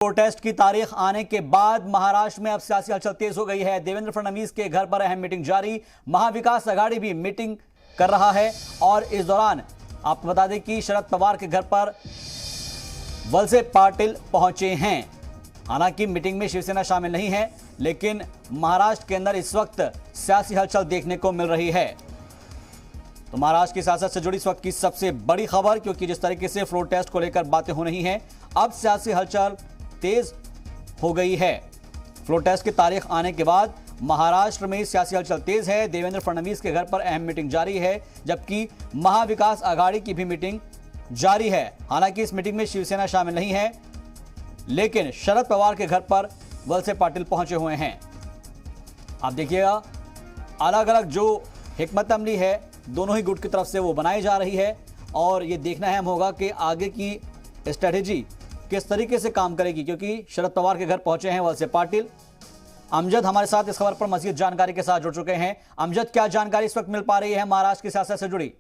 Protest की तारीख आने के बाद महाराष्ट्र में अब सियासी हलचल तेज हो गई है। देवेंद्र फडणवीस के घर पर अहम मीटिंग जारी, महाविकास आघाड़ी भी मीटिंग कर रहा है और इस दौरान आपको बता दें कि शरद पवार के घर पर वलसे पाटिल पहुंचे हैं। हालांकि मीटिंग में शिवसेना शामिल नहीं है, लेकिन महाराष्ट्र के अंदर इस वक्त सियासी हलचल देखने को मिल रही है। तो महाराष्ट्र की सियासत से जुड़ी इस वक्त की सबसे बड़ी खबर, क्योंकि जिस तरीके से फ्लोर टेस्ट को लेकर बातें हो रही हैं, अब सियासी हलचल तेज हो गई है। फ्लोर टेस्ट की तारीख आने के बाद महाराष्ट्र में सियासी हलचल तेज है। देवेंद्र फडणवीस के घर पर अहम मीटिंग जारी है, जबकि महाविकास आघाड़ी की भी मीटिंग जारी है। हालांकि इस मीटिंग में शिवसेना शामिल नहीं है, लेकिन शरद पवार के घर पर वलसे पाटिल पहुंचे हुए हैं। आप देखिएगा, अलग अलग जो हिकमत अमली है दोनों ही गुट की तरफ से वो बनाई जा रही है और ये देखना अहम होगा कि आगे की स्ट्रेटेजी किस तरीके से काम करेगी, क्योंकि शरद पवार के घर पहुंचे हैं वलसे पाटिल। अमजद हमारे साथ इस खबर पर मजीद जानकारी के साथ जुड़ चुके हैं। अमजद, क्या जानकारी इस वक्त मिल पा रही है महाराष्ट्र की सियासत से जुड़ी?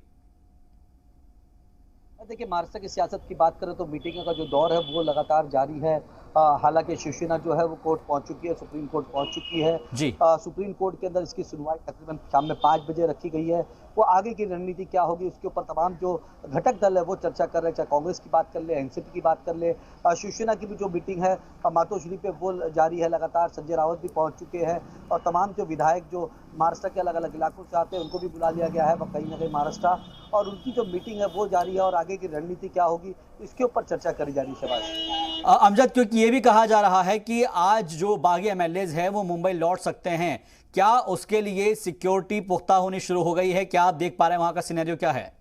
देखिए, महाराष्ट्र की सियासत की बात करें तो मीटिंग का जो दौर है वो लगातार जारी है। हालांकि शिवसेना जो है वो कोर्ट पहुंच चुकी है, सुप्रीम कोर्ट पहुंच चुकी है जी। सुप्रीम कोर्ट के अंदर इसकी सुनवाई तकरीबन शाम में 5 बजे रखी गई है। वो आगे की रणनीति क्या होगी उसके ऊपर तमाम जो घटक दल है वो चर्चा कर रहे हैं, चाहे कांग्रेस की बात कर ले, एनसीपी की बात कर ले, शिवसेना की भी जो मीटिंग है मातोश्री पे वो जारी है लगातार। संजय राउत भी पहुंच चुके हैं और तमाम जो विधायक जो महाराष्ट्र के अलग अलग इलाकों से आते हैं उनको भी बुला लिया गया है कहीं ना कहीं महाराष्ट्र, और उनकी जो मीटिंग है वो जारी है और आगे की रणनीति क्या होगी इसके ऊपर चर्चा करी जा रही है। शहबाज अमजद, क्योंकि ये भी कहा जा रहा है कि आज जो बागी एमएलएज हैं वो मुंबई लौट सकते हैं, क्या उसके लिए सिक्योरिटी पुख्ता होनी शुरू हो गई है? क्या आप देख पा रहे हैं वहां का सिनेरियो क्या है?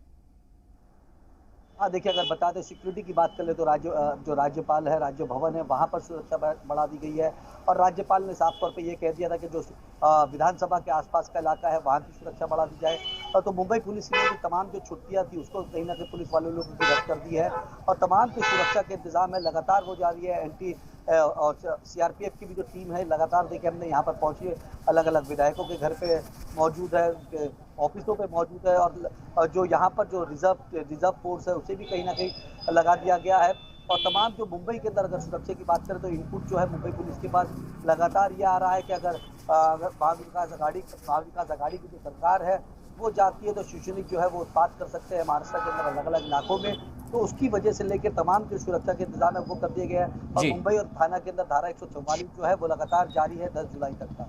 हाँ, देखिए, अगर बता दें सिक्योरिटी की बात कर ले तो जो राज्यपाल है, राज्य भवन है, वहाँ पर सुरक्षा बढ़ा दी गई है और राज्यपाल ने साफ तौर पे ये कह दिया था कि जो विधानसभा के आसपास का इलाका है वहाँ की सुरक्षा बढ़ा दी जाए। तो मुंबई पुलिस ने भी तमाम जो छुट्टियाँ थी उसको कहीं ना कहीं पुलिस वाले लोगों को रद्द कर दी है और तमाम की सुरक्षा के इंतजाम है लगातार हो जा रही है। एंटी और सीआरपीएफ की भी जो टीम है लगातार, देखिए हमने यहाँ पर पहुंची, अलग अलग विधायकों के घर पे मौजूद है, उनके ऑफिसों पे मौजूद है और जो यहाँ पर जो रिजर्व फोर्स है उसे भी कहीं ना कहीं लगा दिया गया है। और तमाम जो मुंबई के अंदर अगर सुरक्षा की बात करें तो इनपुट जो है मुंबई पुलिस के पास लगातार ये आ रहा है कि अगर महाविकास आघाड़ी की जो सरकार है वो जाती है तो शिवसैनिक जो है वो उत्पात कर सकते हैं महाराष्ट्र के अंदर अलग अलग इलाकों में, तो उसकी वजह से लेकर तमाम जो सुरक्षा के इंतजाम है वो कर दिए गए हैं। और मुंबई और थाना के अंदर धारा 144 जो है वो लगातार जारी है 10 जुलाई तक का।